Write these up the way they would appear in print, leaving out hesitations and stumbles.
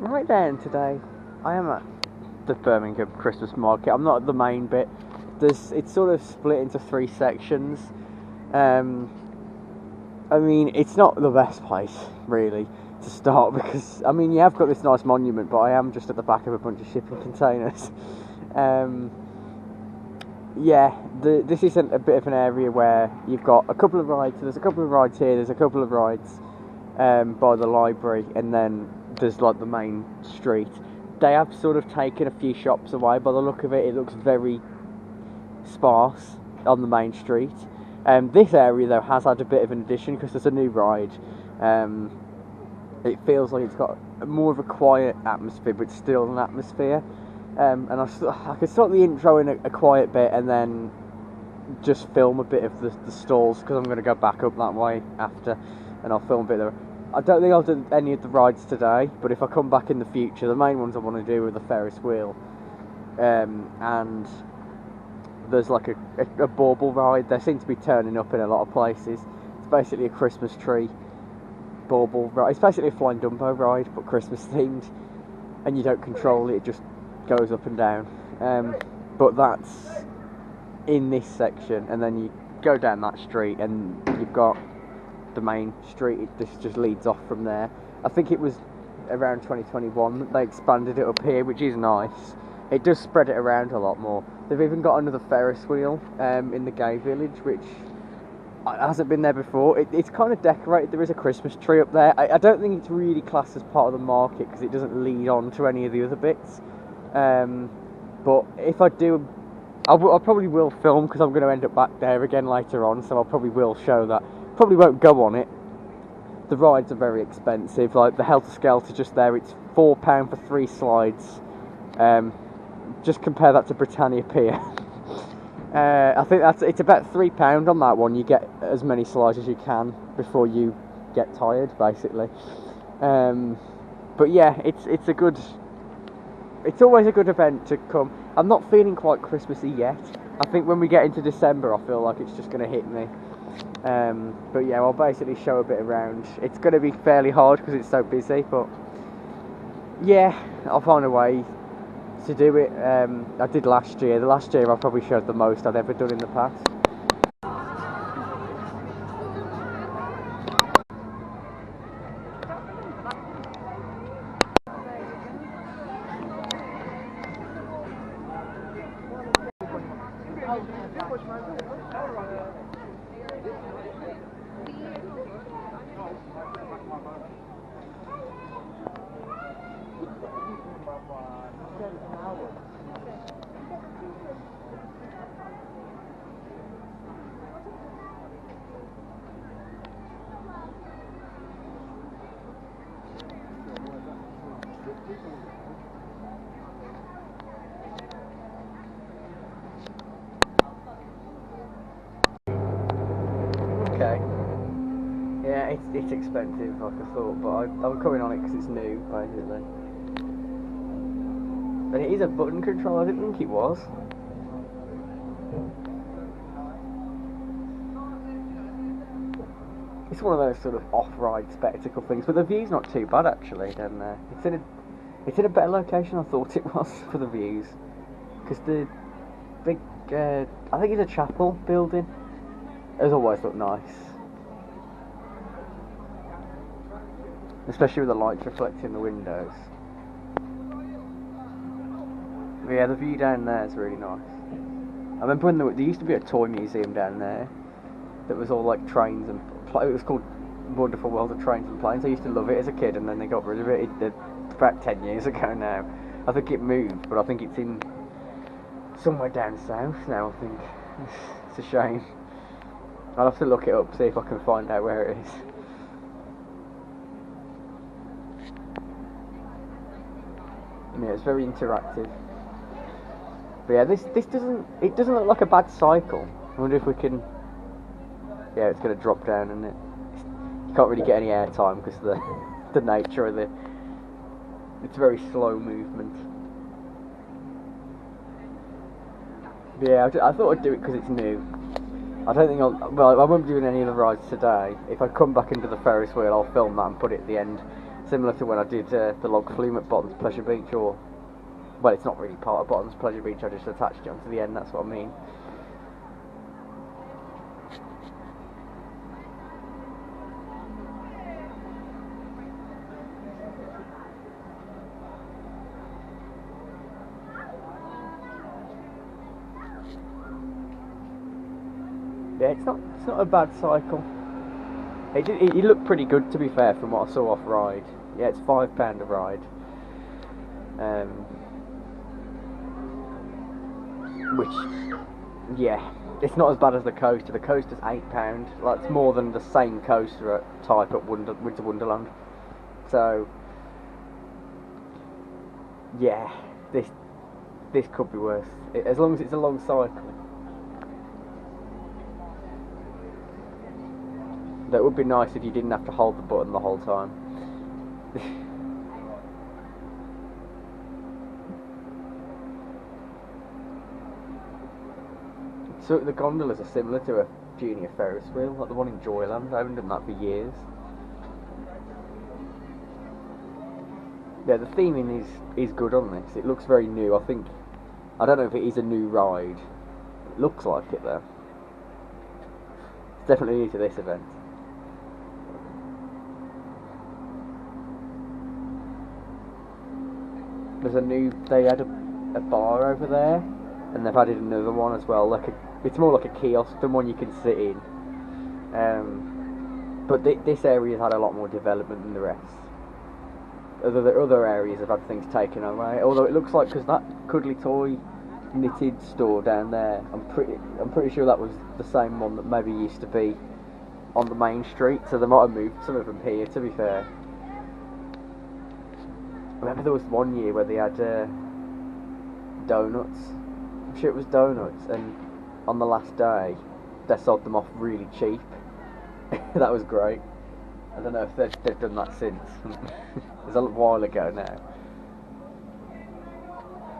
Right then, today I am at the Birmingham Christmas Market. I'm not at the main bit. It's sort of split into three sections. I mean, it's not the best place really to start because you have got this nice monument, but I am just at the back of a bunch of shipping containers. This isn't a bit of an area where you've got a couple of rides. So there's a couple of rides here. There's a couple of rides by the library, and then there's like the main street. They have sort of taken a few shops away. By the look of it, it looks very sparse on the main street. This area though has had a bit of an addition because there's a new ride. It feels like it's got more of a quiet atmosphere, but still an atmosphere. And I could start the intro in a quiet bit and then just film a bit of the stalls because I'm going to go back up that way after, and I'll film a bit there. I don't think I'll do any of the rides today, but if I come back in the future, the main ones I want to do are the Ferris wheel, and there's like a bauble ride. They seem to be turning up in a lot of places. It's basically a Christmas tree bauble ride. It's basically a Flying Dumbo ride, but Christmas themed, and you don't control it, it just goes up and down. But that's in this section, and then you go down that street and you've got the main street. This just leads off from there. I think it was around 2021 that they expanded it up here, which is nice. It does spread it around a lot more. They've even got another Ferris wheel in the gay village, which hasn't been there before. It's kind of decorated. There is a Christmas tree up there. I don't think it's really classed as part of the market because it doesn't lead on to any of the other bits. But if I do, I probably will film because I'm going to end up back there again later on, so I probably will show that. Probably won't go on it. The rides are very expensive, like the Helter Skelter just there, it's £4 for 3 slides. Just compare that to Britannia Pier. I think it's about £3 on that one. You get as many slides as you can before you get tired, basically. But yeah, it's a good. It's always a good event to come. I'm not feeling quite Christmassy yet. I think when we get into December, I feel like it's just going to hit me. But yeah, I'll basically show a bit around. It's going to be fairly hard because it's so busy, but yeah, I'll find a way to do it. I did last year. The last year I probably showed the most I'd ever done in the past. Okay. Yeah, it's expensive like I thought, but I'm coming on it because it's new, basically. And it is a button control, I didn't think it was. It's one of those sort of off-ride spectacle things, but the view's not too bad actually down there. It's in a better location I thought it was for the views, because the big, I think it's a chapel building, has always looked nice. Especially with the lights reflecting the windows. But yeah, the view down there is really nice. I remember when there used to be a toy museum down there that was all like trains and it was called Wonderful World of Trains and Planes. I used to love it as a kid, and then they got rid of it about 10 years ago now. I think it moved, but I think it's in somewhere down south now, I think. It's a shame. I'll have to look it up, see if I can find out where it is. Yeah, it's very interactive. But yeah, this doesn't look like a bad cycle. I wonder if we can. Yeah, it's going to drop down, isn't it? You can't really get any air time because of the nature of it's very slow movement. But yeah, I thought I'd do it because it's new. I don't think I won't be doing any of the rides today. If I come back into the Ferris wheel, I'll film that and put it at the end, so similar to when I did the log flume at Bottom's Pleasure Beach, or well, it's not really part of Bottom's Pleasure Beach. I just attached it onto the end. That's what I mean. Yeah, it's not a bad cycle. It looked pretty good, to be fair, from what I saw off ride. Yeah, it's £5 a ride. Which, yeah, it's not as bad as the coaster. The coaster's £8. Like, it's more than the same coaster type at Winter Wonderland. So, yeah, this could be worse, as long as it's a long cycle. That would be nice if you didn't have to hold the button the whole time. So the gondolas are similar to a junior Ferris wheel, like the one in Joyland. I haven't done that for years. Yeah, the theming is good on this. It looks very new. I don't know if it is a new ride. It looks like it though. It's definitely new to this event. They had a bar over there, and they've added another one as well. It's more like a kiosk than one you can sit in. But this area's had a lot more development than the rest. Other areas have had things taken away. Although it looks like, because that cuddly toy knitted store down there, I'm pretty sure that was the same one that maybe used to be on the main street. So they might have moved some of them here, to be fair. I remember there was one year where they had donuts. I'm sure it was donuts, and on the last day they sold them off really cheap. That was great. I don't know if they've done that since. It was a while ago now.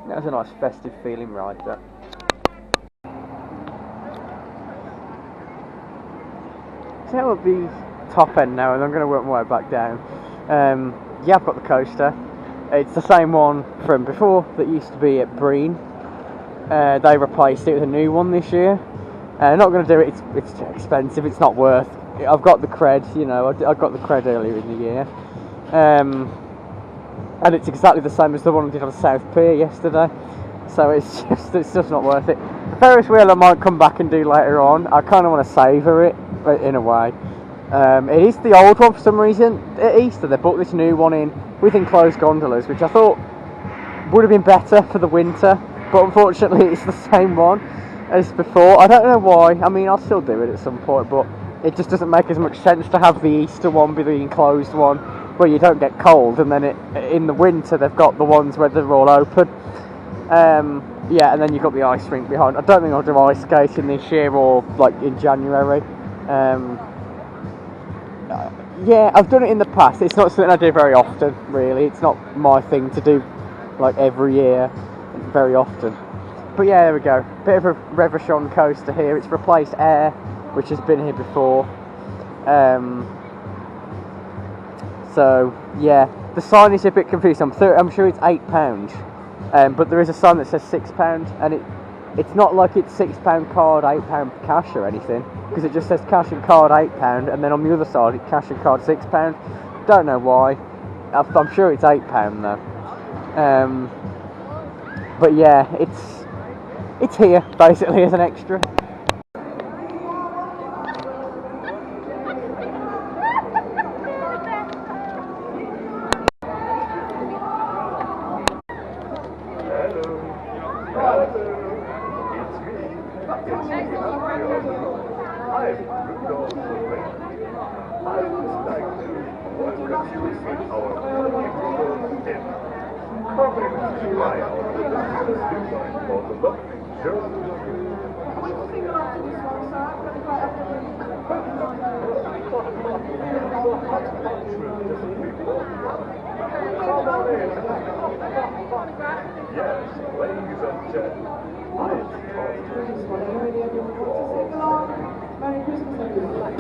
That was a nice festive feeling ride, that. So that would be top end now, and I'm going to work my way back down. Yeah, I've got the coaster. It's the same one from before that used to be at Breen. They replaced it with a new one this year. Not going to do it. It's too expensive. It's not worth. I've got the cred. You know, I got the cred earlier in the year, and it's exactly the same as the one I did on South Pier yesterday. So it's just not worth it. The Ferris wheel I might come back and do later on. I kind of want to savour it in a way. It is the old one for some reason. At Easter they put this new one in with enclosed gondolas, which I thought would have been better for the winter, but unfortunately it's the same one as before. I don't know why. I mean, I'll still do it at some point, but it just doesn't make as much sense to have the Easter one be the enclosed one where you don't get cold, and then in the winter they've got the ones where they're all open. Yeah, and then you've got the ice rink behind. I don't think I'll do ice skating this year or like in January. Yeah, I've done it in the past. It's not something I do very often, really. It's not my thing to do like every year, very often. But yeah, there we go. Bit of a Reverchon coaster here. It's replaced Air, which has been here before. So yeah, the sign is a bit confusing. I'm sure it's £8, but there is a sign that says £6, and it's not like it's £6 card, £8 cash or anything, because it just says cash and card £8, and then on the other side it's cash and card £6. Don't know why. I'm sure it's £8 though. But yeah, it's here basically as an extra. Merry Christmas, everyone.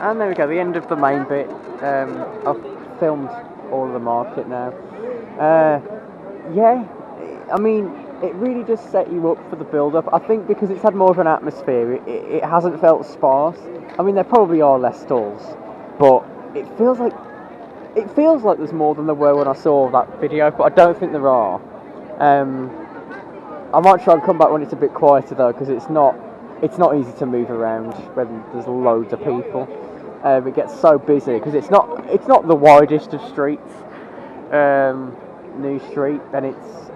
And there we go, the end of the main bit. I've filmed all of the market now. Yeah, I mean, it really does set you up for the build-up. I think because it's had more of an atmosphere, it hasn't felt sparse. I mean, there probably are less stalls, but it feels like there's more than there were when I saw that video, but I don't think there are. I might try and come back when it's a bit quieter though, because it's not easy to move around when there's loads of people. It gets so busy because it's not the widest of streets, New Street, and it's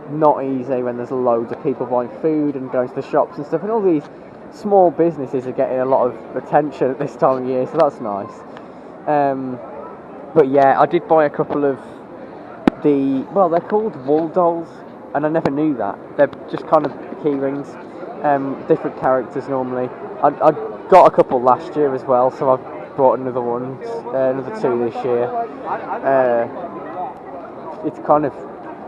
not easy when there's loads of people buying food and going to the shops and stuff, and all these small businesses are getting a lot of attention at this time of year, so that's nice. But yeah, I did buy a couple of they're called wool dolls, and I never knew that. They're just kind of key rings, different characters normally. I got a couple last year as well, so I've bought another two this year. It's kind of,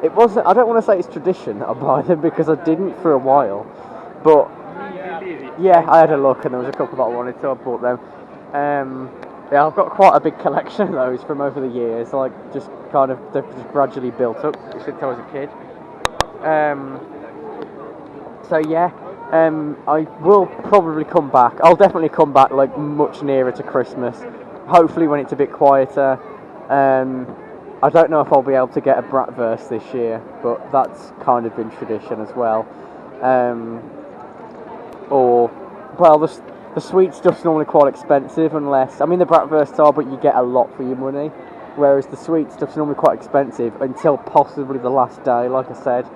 it wasn't, I don't want to say it's tradition that I buy them, because I didn't for a while, but yeah, I had a look and there was a couple that I wanted, so I bought them. Yeah, I've got quite a big collection of those from over the years, like they've just gradually built up since I was a kid. So yeah, I will probably come back. I'll definitely come back like much nearer to Christmas, hopefully when it's a bit quieter. I don't know if I'll be able to get a Bratwurst this year, but that's kind of been tradition as well. The sweet stuff's normally quite expensive, unless, I mean, the Bratwursts are, but you get a lot for your money, whereas the sweet stuff's normally quite expensive until possibly the last day. Like I said,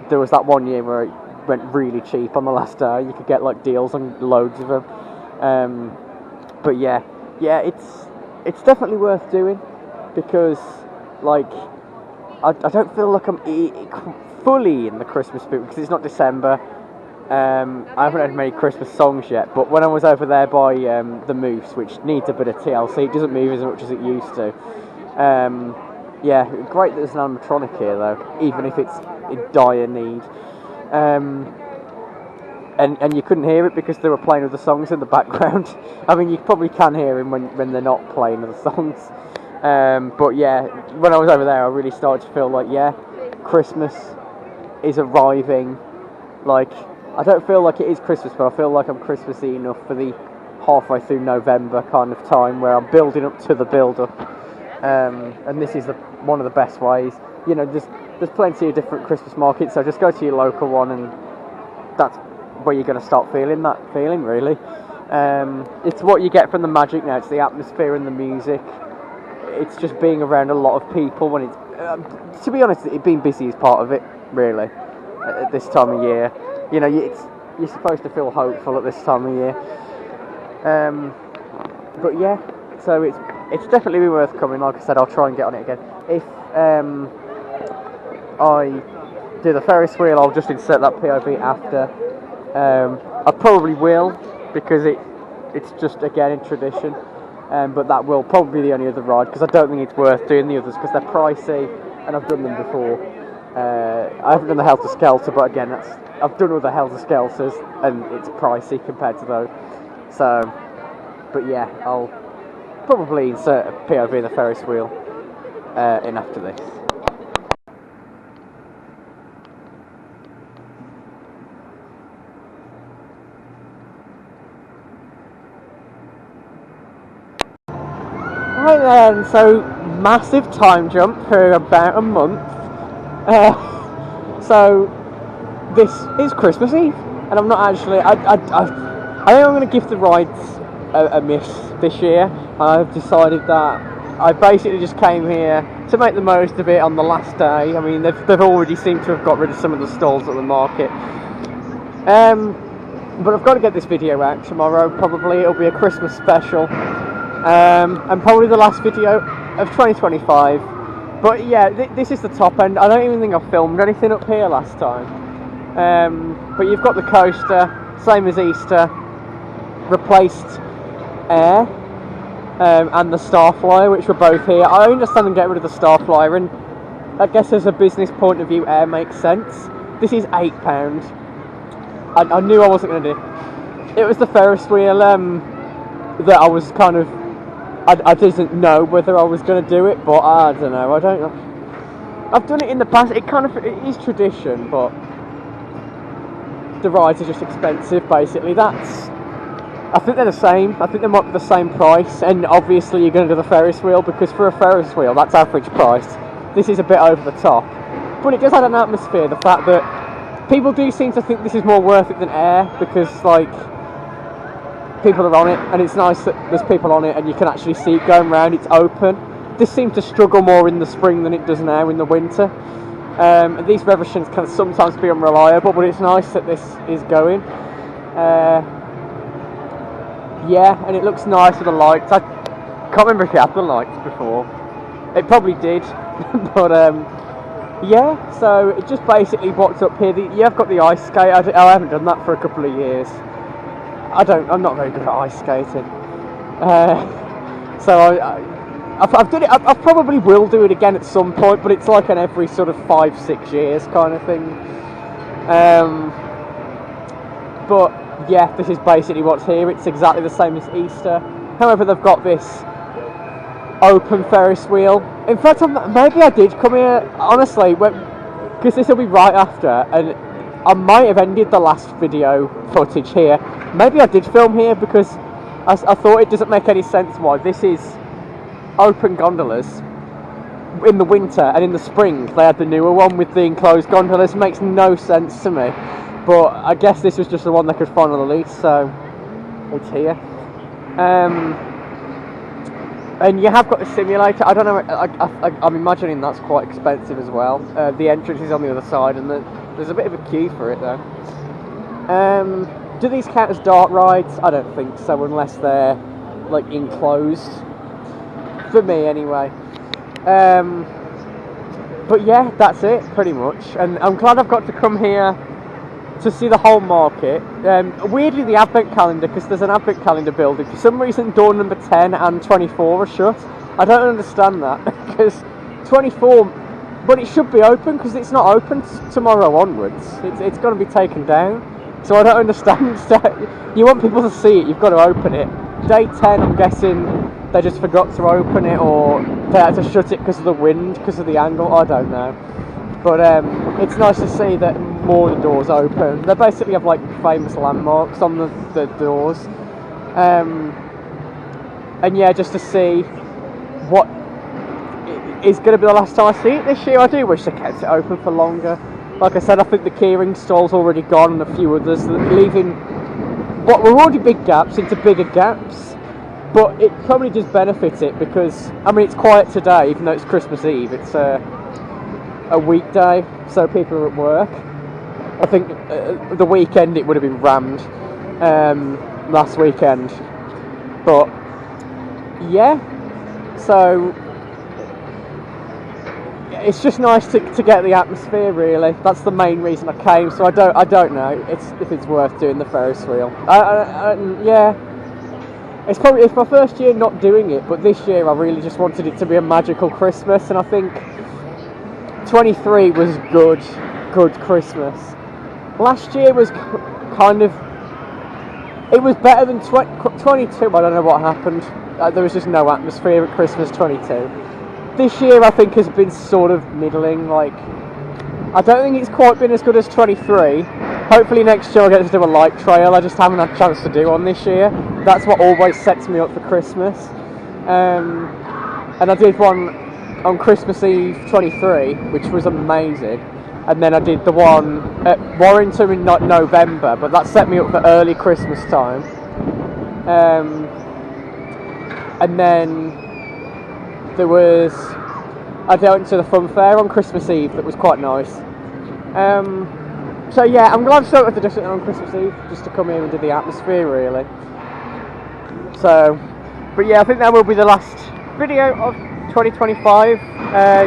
there was that one year where it went really cheap on the last day. You could get like deals on loads of them. But yeah, it's definitely worth doing, because like I don't feel like I'm fully in the Christmas spirit because it's not December. I haven't had many Christmas songs yet, but when I was over there by the Moose, which needs a bit of TLC, it doesn't move as much as it used to. Yeah, great that there's an animatronic here though, even if it's in dire need. And you couldn't hear it because they were playing other songs in the background. I mean, you probably can hear him when they're not playing other songs. But yeah, when I was over there, I really started to feel like, yeah, Christmas is arriving. Like, I don't feel like it is Christmas, but I feel like I'm Christmassy enough for the halfway through November kind of time where I'm building up to the build-up. And this is one of the best ways. You know, there's plenty of different Christmas markets, so just go to your local one, and that's where you're going to start feeling that feeling, really. It's what you get from the magic now. It's the atmosphere and the music. It's just being around a lot of people when it's... to be honest, being busy is part of it, really, at this time of year. You know, you're supposed to feel hopeful at this time of year. But yeah, so it's definitely been worth coming. Like I said, I'll try and get on it again. If I do the Ferris wheel, I'll just insert that POV after. I probably will, because it's just, again, in tradition. But that will probably be the only other ride, because I don't think it's worth doing the others, because they're pricey, and I've done them before. I haven't done the Helter Skelter, but again, I've done all the Helter Skelters, and it's pricey compared to those. So, but yeah, I'll probably insert a POV in the Ferris wheel in after this. Right then, so massive time jump for about a month. So this is Christmas Eve, and I'm not actually. I think I'm going to give the rides a miss this year. I've decided that I basically just came here to make the most of it on the last day. I mean, they've already seemed to have got rid of some of the stalls at the market. But I've got to get this video out tomorrow. Probably it'll be a Christmas special. And probably the last video of 2025. But yeah, this is the top end. I don't even think I filmed anything up here last time. But you've got the coaster, same as Easter, replaced Air, and the Starflyer, which were both here. I understand them getting rid of the Starflyer, and I guess as a business point of view, Air makes sense. This is £8. I knew I wasn't going to do it. It was the Ferris wheel. that I was kind of, I didn't know whether I was going to do it, but I don't know. I've done it in the past. It is tradition, but the rides are just expensive. Basically, I think they're the same. I think they might be the same price, and obviously you're going to do the Ferris wheel, because for a Ferris wheel, that's average price. This is a bit over the top, but it does add an atmosphere. The fact that people do seem to think this is more worth it than air, because like people are on it, and it's nice that there's people on it, and you can actually see it going round. It's open. This seems to struggle more in the spring than it does now in the winter. And these revolutions can sometimes be unreliable, but it's nice that this is going. Yeah, and it looks nice with the lights. I can't remember if it had the lights before. It probably did, but yeah. So it just basically what's up here. You have got the ice skate. I haven't done that for a couple of years. I'm not very good at ice skating. So I've done it. I probably will do it again at some point, but it's like an every sort of 5-6 years kind of thing. But yeah, this is basically what's here. It's exactly the same as Easter. However, they've got this open Ferris wheel. In fact, maybe I did come here, honestly, because this will be right after, and I might have ended the last video footage here. Maybe I did film here, because I thought it doesn't make any sense why this is open gondolas in the winter, and in the spring they had the newer one with the enclosed gondolas. It makes no sense to me. But I guess this was just the one they could find on the lease, so it's here. And you have got a simulator. I don't know, I'm imagining that's quite expensive as well. The entrance is on the other side, and there's a bit of a queue for it though. Do these count as dart rides? I don't think so, unless they're like enclosed. For me anyway. But yeah, that's it pretty much. And I'm glad I've got to come here to see the whole market. Weirdly, the advent calendar, because there's an advent calendar building, for some reason door number 10 and 24 are shut. I don't understand that, because 24, but it should be open, because it's not open tomorrow onwards. It's going to be taken down, so I don't understand. You want people to see it, you've got to open it. Day 10, I'm guessing they just forgot to open it, or they had to shut it because of the wind, because of the angle, I don't know. But it's nice to see that more of the doors open. They basically have like famous landmarks on the doors. And yeah, just to see what is going to be the last time I see it this year. I do wish they kept it open for longer. Like I said, I think the keyring stall's already gone, and a few others, leaving what were already big gaps into bigger gaps. But it probably does benefit it, because, I mean, it's quiet today, even though it's Christmas Eve. It's a weekday, so people are at work. I think the weekend it would have been rammed last weekend, but yeah, so it's just nice to get the atmosphere. Really, that's the main reason I came. So I don't know if it's worth doing the Ferris wheel. Yeah, it's my first year not doing it, but this year I really just wanted it to be a magical Christmas, and I think 23 was good Christmas. Last year was kind of, it was better than 22. I don't know what happened. There was just no atmosphere at Christmas 22. This year I think has been sort of middling. Like, I don't think it's quite been as good as 23. Hopefully next year I'll get to do a light trail. I just haven't had a chance to do one this year. That's what always sets me up for Christmas. And I did one on Christmas Eve 23, which was amazing. And then I did the one at Warrington in November, but that set me up for early Christmas time. And then there was, I went to the fun fair on Christmas Eve that was quite nice. So yeah, I'm glad I started to do something on Christmas Eve, just to come here and do the atmosphere really. So, but yeah, I think that will be the last video of 2025.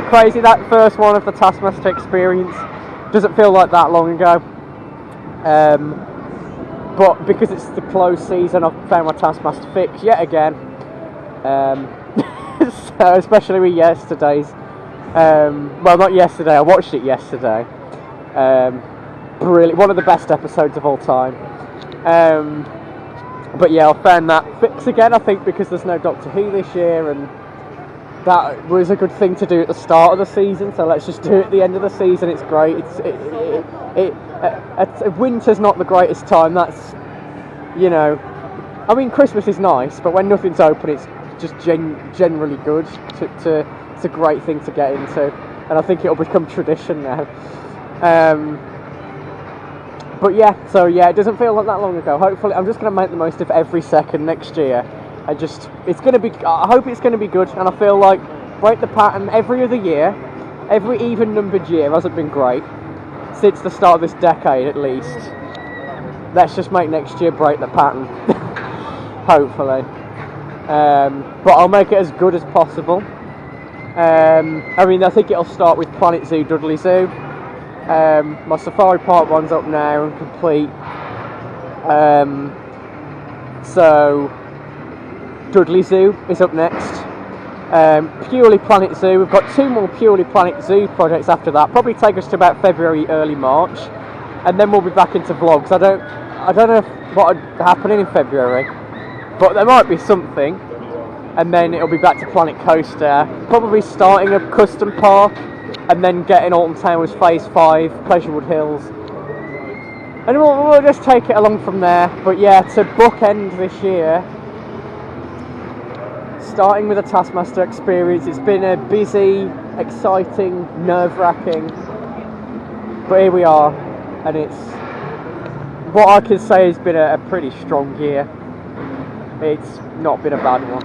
Crazy, that first one of the Taskmaster experience doesn't feel like that long ago, but because it's the close season, I've found my Taskmaster fix yet again. So especially with yesterday's, well, not yesterday, I watched it yesterday. Brilliant, one of the best episodes of all time. But yeah, I found that fix again, I think, because there's no Doctor Who this year, and that was a good thing to do at the start of the season, so let's just do it at the end of the season. It's great. Winter's not the greatest time, that's, you know, I mean, Christmas is nice, but when nothing's open, it's just generally good. It's a great thing to get into, and I think it'll become tradition now. But yeah, so yeah, it doesn't feel like that long ago. Hopefully, I'm just going to make the most of every second next year. I hope it's going to be good, and I feel like break the pattern every other year. Every even numbered year hasn't been great since the start of this decade, at least. Let's just make next year break the pattern. Hopefully. But I'll make it as good as possible. I mean, I think it'll start with Planet Zoo, Dudley Zoo. My Safari Park one's up now and complete. So Dudley Zoo is up next. Purely Planet Zoo. We've got 2 more Purely Planet Zoo projects after that. Probably take us to about February, early March, and then we'll be back into vlogs. I don't know what's happening in February, but there might be something. And then it'll be back to Planet Coaster. Probably starting a custom park, and then getting Alton Towers Phase 5, Pleasurewood Hills. And we'll just take it along from there. But yeah, to bookend this year, starting with a Taskmaster experience, it's been a busy, exciting, nerve-wracking, but here we are, and it's, what I can say has been a pretty strong year. It's not been a bad one.